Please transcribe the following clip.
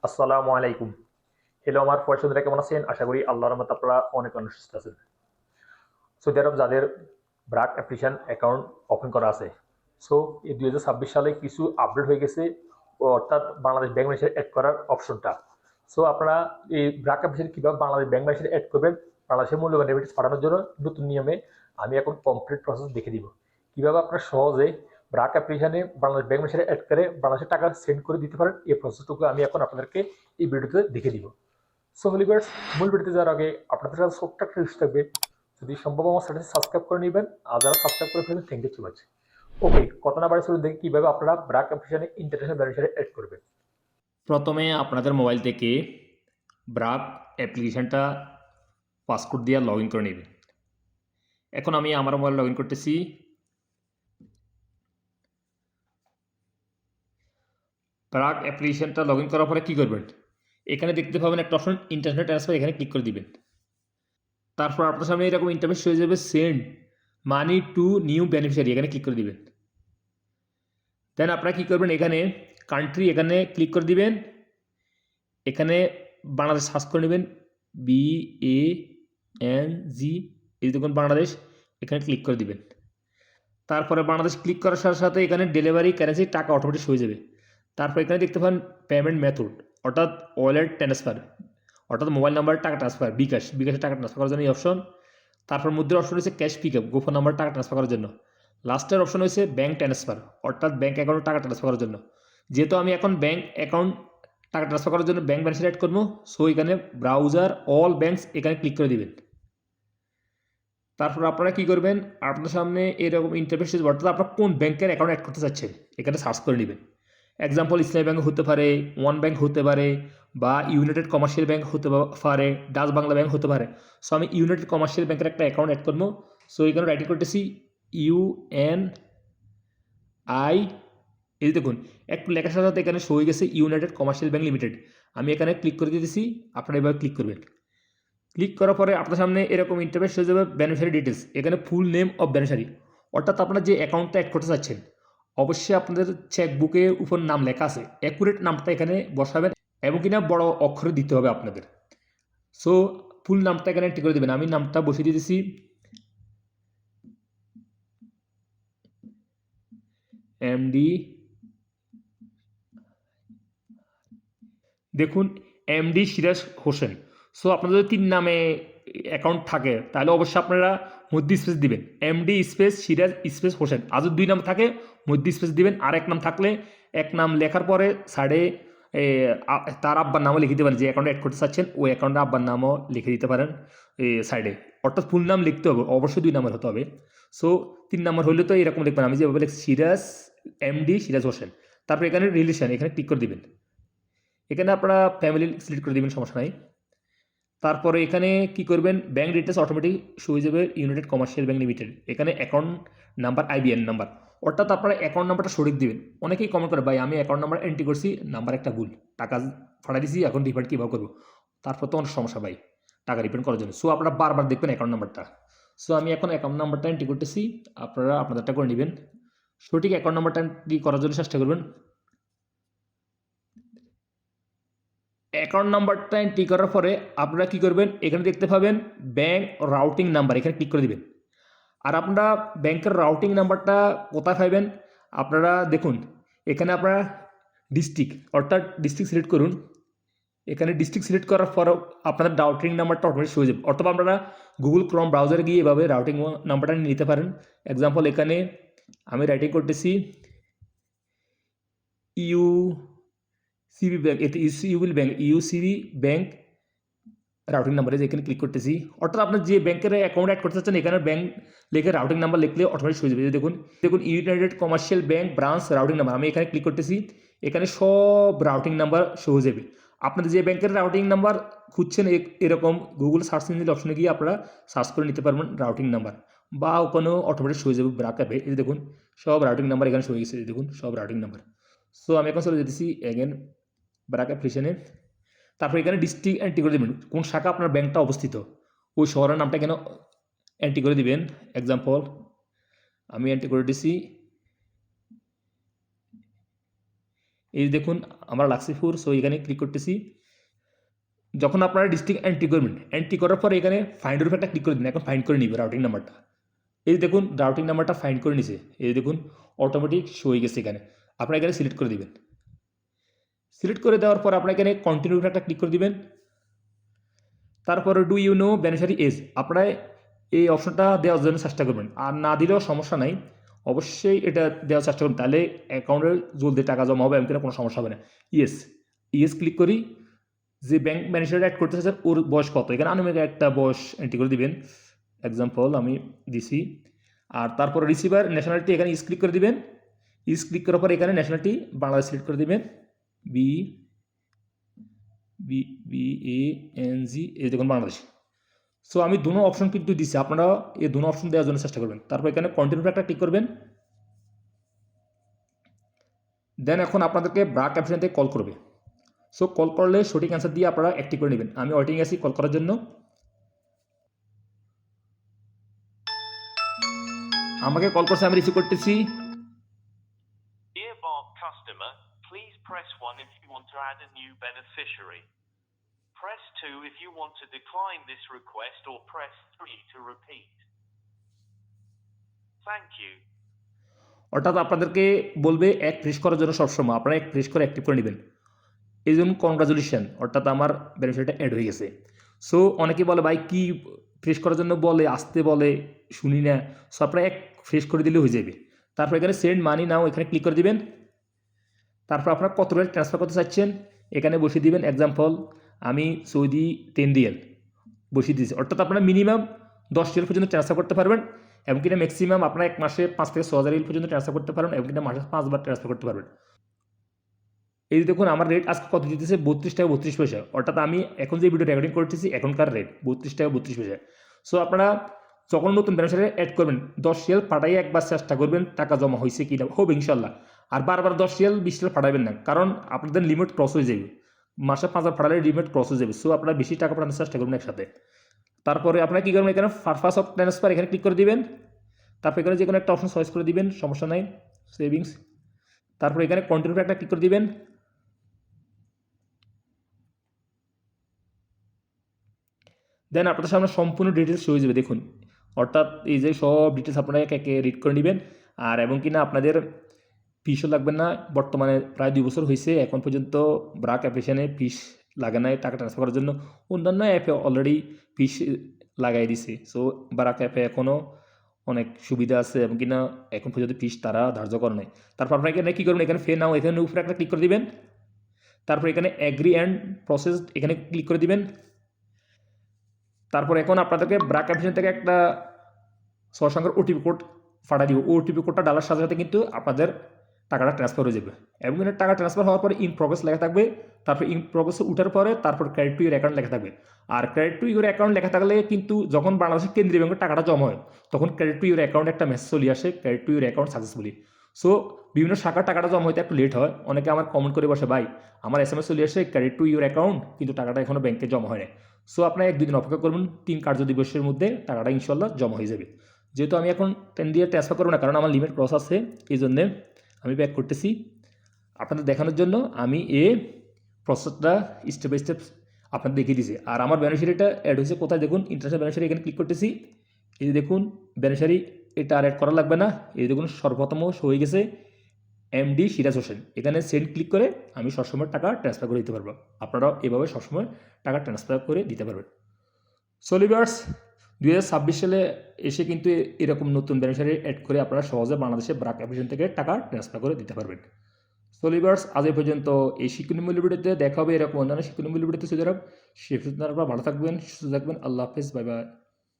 আসসালামু আলাইকুম। হ্যালো আমার পয়সা কেমন আছেন? আশা করি আল্লাহর রহমতে আপনারা অনেক সুস্থ আছেন। সৌদি আরব যাদের ব্রাক অ্যাপ্লিকেশন অ্যাকাউন্ট ওপেন করা আছে, সো এই 2026 সালে কিছু আপডেট হয়ে গেছে, অর্থাৎ বাংলাদেশ ব্যাংক ব্যালেন্সে অ্যাড করার অপশনটা। সো আপনারা এই ব্রাক অ্যাপ্লিকেশন কীভাবে বাংলাদেশ ব্যাংক ব্যালেন্সে অ্যাড করবেন, বাংলাদেশের মূল্যবান রেমিটেন্স পাঠানোর জন্য নতুন নিয়মে আমি এখন কমপ্লিট প্রসেস দেখে দিব। কীভাবে আপনারা সহজে ব্রাক অ্যাপ্লিকেশনে বাংলাদেশ ব্যাংক ব্যালেন্সে অ্যাড করে বাংলাদেশের টাকা সেন্ড করে দিতে পারেন, এই প্রসেসটুকু আমি এখন আপনাদেরকে এই ভিডিওতে দেখে দিব। সো হলিভার্স, মূল ভিডিওতে যাওয়ার আগে আপনাদের কাছে ছোট্ট একটা রিকোয়েস্ট থাকবে, যদি সম্ভব আমার চ্যানেলটি সাবস্ক্রাইব করে নেবেন, আর যারা সাবস্ক্রাইব করে ফেলবেন থ্যাংক ইউ সো মাচ। ওকে, কথা না বাড়ি চলুন দেখি কীভাবে আপনারা ব্রাক অ্যাপ্লিকেশনে ইন্টারন্যাশনাল ব্যালেন্সারে অ্যাড করবেন। প্রথমে আপনাদের মোবাইল থেকে ব্রাক অ্যাপ্লিকেশানটা পাসওয়ার্ড দিয়ে লগ ইন করে নেবেন। এখন আমি আমার মোবাইল লগ ইন করতেছি। ব্রাক অ্যাপ্লিকেশানটা লগ ইন করার পরে কী করবেন, এখানে দেখতে পাবেন একটা অপশন ইন্টারনেট ট্রান্সফার, এখানে ক্লিক করে দিবেন। তারপর আপনার সামনে এরকম ইন্টারফেস হয়ে যাবে, send money to new beneficiary, এখানে ক্লিক করে দিবেন। দেন আপনারা কী করবেন, এখানে কান্ট্রি এখানে ক্লিক করে দিবেন। এখানে বাংলাদেশ সার্চ করে নেবেন, BANG, এই দেখুন বাংলাদেশ, এখানে ক্লিক করে দিবেন। তারপরে বাংলাদেশ ক্লিক করার সাথে সাথে এখানে ডেলিভারি কারেন্সি টাকা অটোমেটিক হয়ে যাবে। তারপর এখানে দেখতে পান পেমেন্ট মেথড, অর্থাৎ ওয়ালেট ট্রান্সফার, অর্থাৎ মোবাইল নাম্বার টাকা ট্রান্সফার, বিকাশে টাকা ট্রান্সফার করার জন্য এই অপশন। তারপর মধ্যের অপশন হচ্ছে ক্যাশ পিক আপ, গোপন নাম্বার টাকা ট্রান্সফার করার জন্য। লাস্টের অপশন হচ্ছে ব্যাঙ্ক ট্রান্সফার, অর্থাৎ ব্যাঙ্ক অ্যাকাউন্টে টাকা ট্রান্সফার করার জন্য। যেহেতু আমি এখন ব্যাঙ্ক অ্যাকাউন্ট টাকা ট্রান্সফার করার জন্য ব্যাঙ্ক ব্যালেন্স অ্যাড করবো, সো এখানে ব্রাউজার অল ব্যাঙ্কস এখানে ক্লিক করে দিবেন। তারপর আপনারা কী করবেন, আপনার সামনে এরকম ইন্টারফেস, অর্থাৎ আপনার কোন ব্যাংকের অ্যাকাউন্ট অ্যাড করতে চাচ্ছেন এখানে সার্চ করে নেবেন। এক্সাম্পল ইসলামী ব্যাংক হতে পারে, ওয়ান ব্যাংক হতে পারে, বা ইউনাইটেড কমার্শিয়াল ব্যাংক হতে পারে, ডাচ বাংলা ব্যাংক হতে পারে। সো আমি ইউনাইটেড কমার্শিয়াল ব্যাংকের একটা অ্যাকাউন্ট অ্যাড করবো। সো এখানে রাইটিং করতেছি UNI, এই দেখুন একটু লেখার সাথে সাথে এখানে শো হয়ে গেছে ইউনাইটেড কমার্শিয়াল ব্যাংক লিমিটেড। আমি এখানে ক্লিক করে দিতেছি, আপনারা এবার ক্লিক করবেন। ক্লিক করার পরে আপনার সামনে এরকম ইন্টারফেস হয়ে যাবে, বেনিফিশিয়ারি ডিটেলস, এখানে ফুল নেম অফ বেনিফিশিয়ারি, অর্থাৎ আপনারা যে অ্যাকাউন্টটা অ্যাড করতে চাচ্ছেন অবশ্যই আপনাদের চেকবুকের উপর নাম লেখা আছে, অ্যাকুরেট নামটা এখানে বসাবেন এবং কিনা বড় অক্ষরে দিতে হবে আপনাদের। সো ফুল নামটা এখানে এন্ট্রি করে দেবেন। আমি নামটা বসিয়ে দিতেছি MD, দেখুন MD সিরাজ হোসেন। সো আপনাদের যদি 3 নামে অ্যাকাউন্ট থাকে তাহলে অবশ্যই আপনারা মধ্যে স্পেস দিবেন, MD space Siraj space Hossain. আর যদি 2 নাম থাকে মধ্যে স্পেস দিবেন, আর এক নাম থাকলে এক নাম লেখার পরে সাইডে তার আব্বার নামও লিখে দিতে পারেন, যে অ্যাকাউন্ট অ্যাড করতে চাচ্ছেন ওই অ্যাকাউন্টে আব্বার নামও লিখে দিতে পারেন সাইডে। অর্থাৎ ফুল নাম লিখতে হবে, অবশ্যই 2 নাম্বার হতে হবে। সো 3 নাম্বার হলে তো এরকম লিখবেন, আমি যেভাবে লিখছি সিরাজ MD সিরাজ হোসেন। তারপর এখানে রিলেশন, এখানে ক্লিক করে দিবেন। এখানে আপনারা ফ্যামিলি সিলেক্ট করে দেবেন, সমস্যা নাই। তারপরে এখানে কি করবেন, ব্যাঙ্ক ডিটেলস অটোমেটিক শো হয়ে যাবে ইউনাইটেড কমার্শিয়াল ব্যাঙ্ক লিমিটেড, এখানে অ্যাকাউন্ট নাম্বার IBN নাম্বার, অর্থাৎ আপনারা অ্যাকাউন্ট নাম্বারটা সঠিক দিবেন। অনেকেই কমেন্ট করে ভাই আমি অ্যাকাউন্ট নাম্বার এন্ট্রি করছি, নাম্বার একটা ভুল, টাকা ফাটাই দিছি, এখন রিফান্ড কীভাবে করবো, তারপর তো অনেক সমস্যা ভাই টাকা রিফান্ড করার জন্য। সো আপনারা বারবার দেখবেন অ্যাকাউন্ট নাম্বারটা। সো আমি এখন অ্যাকাউন্ট নাম্বারটা এন্ট্রি করতেছি, আপনারা আপনাদেরটা করে নেবেন। সঠিক অ্যাকাউন্ট নাম্বারটা এন্ট্রি করার জন্য চেষ্টা করবেন। অ্যাকাউন্ট নাম্বারটা এন্ট্রি করার পরে আপনারা কী করবেন, এখানে দেখতে পাবেন ব্যাঙ্ক রাউটিং নাম্বার, এখানে ক্লিক করে দিবেন। আর আপনারা ব্যাংকের রাউটিং নাম্বারটা কোথায় পাবেন, আপনারা দেখুন এখানে আপনারা ডিস্ট্রিক্ট, অর্থাৎ ডিস্ট্রিক্ট সিলেক্ট করুন। এখানে ডিস্ট্রিক্ট সিলেক্ট করার পর আপনাদের রাউটিং নাম্বারটা অটোমেটিক হয়ে যাবে, অথবা আপনারা গুগল ক্রোম ব্রাউজারে গিয়ে এভাবে রাউটিং নাম্বারটা নিতে পারেন। এক্সাম্পল এখানে আমি রাইটিং করতেছি UCB ব্যাঙ্ক, এতে UCB ব্যাঙ্ক রাউটিং নাম্বারে এখানে ক্লিক করতেছি। অর্থাৎ আপনার যে ব্যাংকের অ্যাকাউন্ট অ্যাড করতে চাচ্ছেন এখানে ব্যাঙ্ক লিখে রাউটিং নাম্বার লিখলে অটোমেটিক হয়ে যাবে। দেখুন United commercial bank branch routing number, আমি এখানে ক্লিক করতেছি, এখানে সব রাউটিং নাম্বার শো হয়ে যাবে। আপনাদের যে ব্যাংকের রাউটিং নাম্বার খুঁজছেন এরকম গুগল সার্চ ইঞ্জিন অপশনে গিয়ে আপনারা সার্চ করে নিতে পারবেন রাউটিং নাম্বার, বা ওখানেও অটোমেটিক হয়ে যাবে ব্রাক অ্যাপে। এই দেখুন সব রাউটিং নাম্বার এখানে শো হয়ে গেছে, দেখুন সব রাউটিং নাম্বার। সো আমি এখন চলে যেতেছি এগেন ব্রাক অ্যাপ্লিকেশনে। তারপর এখানে ডিস্ট্রিক্ট এন্ট্রি করে দেবেন, কোন শাখা আপনার ব্যাংকটা অবস্থিত ওই শহরের নামটা এখানে এন্ট্রি করে দিবেন। এক্সাম্পল আমি এন্ট্রি করে দিছি এই যে দেখুন আমার লাক্সিপুর, সো এখানে ক্লিক করতেছি। যখন আপনারা ডিস্ট্রিক্ট এন্ট্রি করবেন, এন্ট্রি করার পরে এখানে ফাইন্ডের উপর একটা ক্লিক করে দিন, এখন ফাইন্ড করে নিবে রাউটিং নাম্বারটা। এই যে দেখুন রাউটিং নাম্বারটা ফাইন্ড করে নিছে, এই যে দেখুন অটোমেটিক শো হয়ে গেছে এখানে। আপনারা এখানে সিলেক্ট করে দিবেন। সিলেক্ট করে দেওয়ার পর আপনারা এখানে কন্টিনিউ উপর একটা ক্লিক করে দিবেন। তারপরে do you know beneficiary as, আপনারা এই অপশনটা দেওয়ার জন্য চেষ্টা করবেন, আর না দিলেও সমস্যা নাই, অবশ্যই এটা দেওয়ার চেষ্টা করবেন, তাহলে অ্যাকাউন্টে জলদি টাকা জমা হবে, এমন কোনো সমস্যা হবে না। ইয়েস, ইয়েস ক্লিক করি। যে ব্যাংক বেনিফিশিয়ারি অ্যাড করতে চাচ্ছেন ওর বয়স কত, এখানে আনুমানিক একটা বয়স এন্ট্রি করে দিবেন, এক্সাম্পল আমি দিছি। আর তারপর রিসিভার ন্যাশনালিটি এখানে ইস ক্লিক করে দিবেন। ইস ক্লিক করার পর এখানে ন্যাশনালিটি বাংলাদেশ সিলেক্ট করে দিবেন। B B B A N G, এই দেখুন বাংলাদেশ। সো আমি দুটো অপশন কিন্তু দিচ্ছি, আপনারা এই দুটো অপশন দেওয়ার জন্য চেষ্টা করবেন। তারপর এখানে কন্টিনিউ একটা ক্লিক করবেন। দেন এখন আপনাদেরকে ব্রাক অপশন থেকে কল করবে। সো কল করলে সঠিক অ্যান্সার দিয়ে আপনারা অ্যাক্টিভ করে নেবেন। আমি ওয়েটিং আছি কল করার জন্য। আমাকে কল করছে, আমি রিসিভ করতেছি। Dear Bark customer, please press 1 if you want to add a new beneficiary. Press 2 if you want to decline this request or press 3 to repeat. Thank you. অর্থাৎ আপনাদেরকে বলবে এক প্রেস করার জন্য সবসময় আপনারা এক প্রেস করে অ্যাক্টিভ করে নেবেন। এই জন্য কনগ্রাচুলেশন, অর্থাৎ আমার বেনিফিটটা অ্যাড হয়ে গেছে। সো অনেকে বলে ভাই কি ফ্রেশ করার জন্য বলে, আসতে বলে, শুনি না। সো আপনারা এক ফ্রেশ করে দিলে হয়ে যাবে। তারপর এখানে সেন্ড মানি নাও এখানে ক্লিক করে দিবেন। তারপর আপনারা কত রিয়াল ট্রান্সফার করতে চাচ্ছেন এখানে বসিয়ে দিবেন। এক্সাম্পল আমি সৌদি 10 রিয়াল বসিয়ে দিয়েছি, অর্থাৎ আপনারা মিনিমাম 10 রিয়াল পর্যন্ত ট্রান্সফার করতে পারবেন, এবং কিনা ম্যাক্সিমাম আপনারা এক মাসে 5 থেকে 6 হাজার রিয়াল পর্যন্ত ট্রান্সফার করতে পারবেন, এবং কিনা মাসে 5 বার ট্রান্সফার করতে পারবেন। এই যে দেখুন আমার রেট আজকে কত দিতেছে, 32 টাকা 32 পয়সা, অর্থাৎ আমি এখন যে ভিডিও রেকর্ডিং করতেছি এখনকার রেট 32 টাকা 32 পয়সা। সো আপনারা যখন নতুন বেনিফিশিয়ারি অ্যাড করবেন 10 রিয়াল পাঠাইয়ে একবার চেষ্টা করবেন টাকা জমা হয়েছে কি না, হবে ইনশাল্লাহ। আর বারবার 10 রিয়াল 20 রিয়াল পাঠাবেন না, কারণ আপনাদের লিমিট ক্রস হয়ে যাবে, মাসে 5 হাজার পাঠালে লিমিট ক্রস হয়ে যাবে। সো আপনারা বেশি টাকা পাঠানোর চেষ্টা করবেন একসাথে। তারপরে আপনারা কী করবেন, এখানে পারপাস অফ ট্রান্সফার এখানে ক্লিক করে দিবেন। তারপর এখানে যে কোনো একটা অপশন চয়েস করে দিবেন, সমস্যা নাই, সেভিংস। তারপর এখানে কন্টিনিউ একটা ক্লিক করে দিবেন। দেন আপনাদের সামনে সম্পূর্ণ ডিটেলস হয়ে যাবে দেখুন, অর্থাৎ এই যে সব ডিটেলস আপনারা একে একে রিড করে নেবেন। আর এবং কিনা আপনাদের ফিসও লাগবে না, বর্তমানে প্রায় 2 বছর হয়েছে এখন পর্যন্ত ব্রাক অ্যাপ্লিকেশনে ফিস লাগে না টাকা ট্রান্সফার করার জন্য, অন্যান্য অ্যাপে অলরেডি ফিস লাগাই দিছে। সো ব্রাক অ্যাপে এখনও অনেক সুবিধা আছে, এবং কিনা এখন পর্যন্ত ফিস তারা ধার্য করে নেয়। তারপর আপনারা এখানে কী করবেন, এখানে ফে নাও এখানে উপরে একটা ক্লিক করে দিবেন। তারপর এখানে অ্যাগ্রি অ্যান্ড প্রসেস এখানে ক্লিক করে দিবেন। তারপর এখন আপনাদেরকে ব্রাক অ্যাপ্লিকেশন থেকে একটা 6 সংখ্যার ওটিপি কোড পাঠিয়ে দিব, ওটিপি কোডটা ডালার সাথে সাথে কিন্তু আপনাদের টাকাটা ট্রান্সফার হয়ে যাবে, এবং টাকা ট্রান্সফার হওয়ার পরে ইন প্রগ্রেস লেখা থাকবে। তারপর ইন প্রগ্রেসে উঠার পরে তারপর ক্রেডিট টু ইউর অ্যাকাউন্ট লেখা থাকবে। আর ক্রেডিট টু ইউর অ্যাকাউন্ট লেখা থাকলে কিন্তু যখন বাংলাদেশের কেন্দ্রীয় ব্যাংকে টাকাটা জমা হয় তখন ক্রেডিট টু ইউর অ্যাকাউন্ট একটা মেসেজ চলে আসে, credit to your account successfully. So বিভিন্ন শাখার টাকাটা জমা হইতে একটু লেট হয়, অনেকে আমার কমেন্ট করে বসে ভাই আমার SMS চলে আসে ক্রেডিট টু ইউর অ্যাকাউন্ট, কিন্তু টাকাটা এখনও ব্যাংকে জমা হয় না। সো আপনারা 1-2 দিন অপেক্ষা করবেন, 3 কার্য দিবসের মধ্যে টাকাটা ইনশাল্লাহ জমা হয়ে যাবে। যেহেতু আমি এখন 10 দিয়ে ট্রান্সফার করবো না, কারণ আমার লিমিট ক্রস আছে, এই জন্যে আমি ব্যাক করতেছি আপনাদের দেখানোর জন্য। আমি প্রসেসটা স্টেপ বাই স্টেপ আপনাদের দেখিয়ে দিয়েছি। আর আমার বেনিফিশিয়ারিটা অ্যাড হয়েছে কোথায় দেখুন, ইন্টারন্যাশনাল বেনিফিশিয়ারি এখানে ক্লিক করতেছি। এই যে দেখুন বেনিফিশিয়ারি এটা আর অ্যাড করা লাগবে না, এই দেখুন সর্বপ্রথম হয়ে গেছে এমডি সিরাজ হোসেন। এখানে সেন্ড ক্লিক করে আমি সবসময় টাকা ট্রান্সফার করে দিতে পারবো, আপনারাও এভাবে সবসময় টাকা ট্রান্সফার করে দিতে পারবেন। সো ভিউয়ার্স 2026 সালে এসে কিন্তু এরকম নতুন বেনিফিশিয়ারি অ্যাড করে আপনারা সহজে বাংলাদেশে ব্রাক অ্যাপ্লিকেশন থেকে টাকা ট্রান্সফার করে দিতে পারবেন। সো ভিউয়ার্স আজ এই পর্যন্ত, এই শিক্ষণীয় ভিডিওতে দেখা হবে এরকম অন্যান্য শিক্ষণীয় ভিডিওতে। সুতরাং সে পর্যন্ত আপনারা ভালো থাকবেন, সুস্থ থাকবেন। আল্লাহ হাফেজ, বাই বাই।